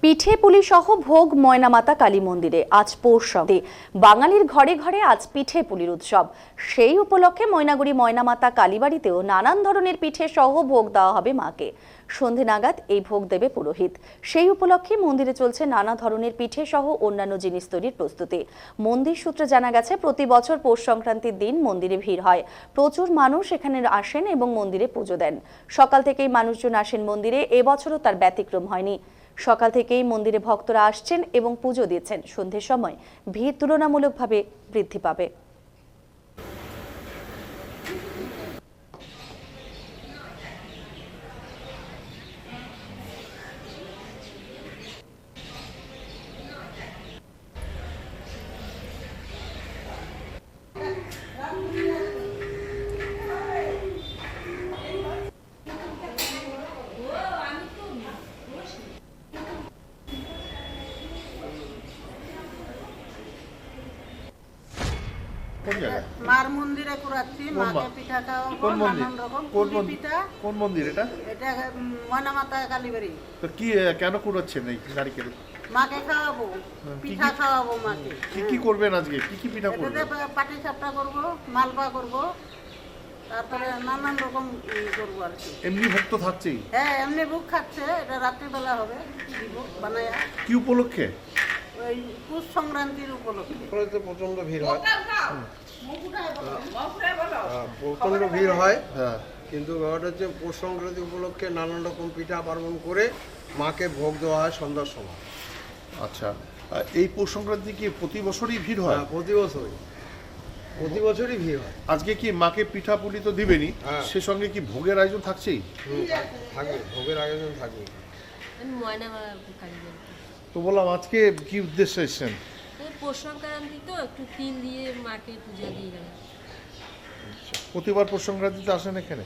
পিঠে পুলি সহ ভোগ ময়নামাতা কালী মন্দিরে আজ পৌষ সংক্রান্তি। বাঙালির ঘরে ঘরে আজ পিঠে পুলির উৎসব। সেই উপলক্ষে ময়নাগুড়ি ময়নামাতা কালীবাড়িতেও নানান ধরনের পিঠে সহ ভোগ দেওয়া হবে মাকে। সন্ধে নাগাদ এই ভোগ দেবে পুরোহিত। সেই উপলক্ষে মন্দিরে চলছে নানা ধরনের পিঠে সহ অন্যান্য জিনিস তৈরির প্রস্তুতি। মন্দির সূত্রে জানা গেছে, প্রতি বছর পৌষ সংক্রান্তির দিন মন্দিরে ভিড় হয়। প্রচুর মানুষ এখানে আসেন এবং মন্দিরে পুজো দেন। সকাল থেকেই মানুষজন আসেন মন্দিরে। এবছরও তার ব্যতিক্রম হয়নি। সকাল থেকেই মন্দিরে ভক্তরা আসছেন এবং পুজো দিচ্ছেন। সন্ধ্যের সময় ভিড় তুলনামূলকভাবে বৃদ্ধি পাবে। মার মন্দিরে করাচ্ছি, মাকে পিঠা খাওয়াবো, নানান রকম পুলি পিঠা। কোন মন্দির এটা? এটা ময়নামাতা কালীবাড়ি। তো কি কেন করাচ্ছেন এই নারিকেল? মাকে খাওয়াবো, পিঠা খাওয়াবো মাকে। কি করবেন আজকে? কি পিঠা করবেন? পাটি সাপটা করবো, মালপা করবো, তারপরে নানান রকম করবো আর কি। এমনি ভোগ তো থাকছেই। হ্যাঁ, এমনি বুক খাচ্ছে, এটা রাত্রিবেলা হবে বানায়া। কি উপলক্ষে? ওই পৌষ সংক্রান্তির উপলক্ষে। প্রচন্ড ভিড় হয়, প্রচন্ড ভিড় হয়। হ্যাঁ, কিন্তু ব্যাপারটা হচ্ছে পৌষ সংক্রান্তি উপলক্ষে নানান রকম পিঠা পার্বণ করে মাকে ভোগ দেওয়া হয় সন্ধ্যার সময়। আচ্ছা। এই পৌষ সংক্রান্তি কি প্রতি বছরই ভিড় হয়? প্রতি বছরই ভিড় হয়। আজকে কি মাকে পিঠা পুলি তো দিবেনই, হ্যাঁ। সে সঙ্গে কি ভোগের আয়োজন থাকছেই? থাকবে, ভোগের আয়োজন থাকবে। তো বললাম, আজকে কি উদ্দেশ্যে এসেছেন? পৌষ সংক্রান্তি তো একটু তিল দিয়ে মাকে পূজা দিয়ে গেল। প্রতিবার পৌষ সংক্রান্তিতে আসেন এখানে?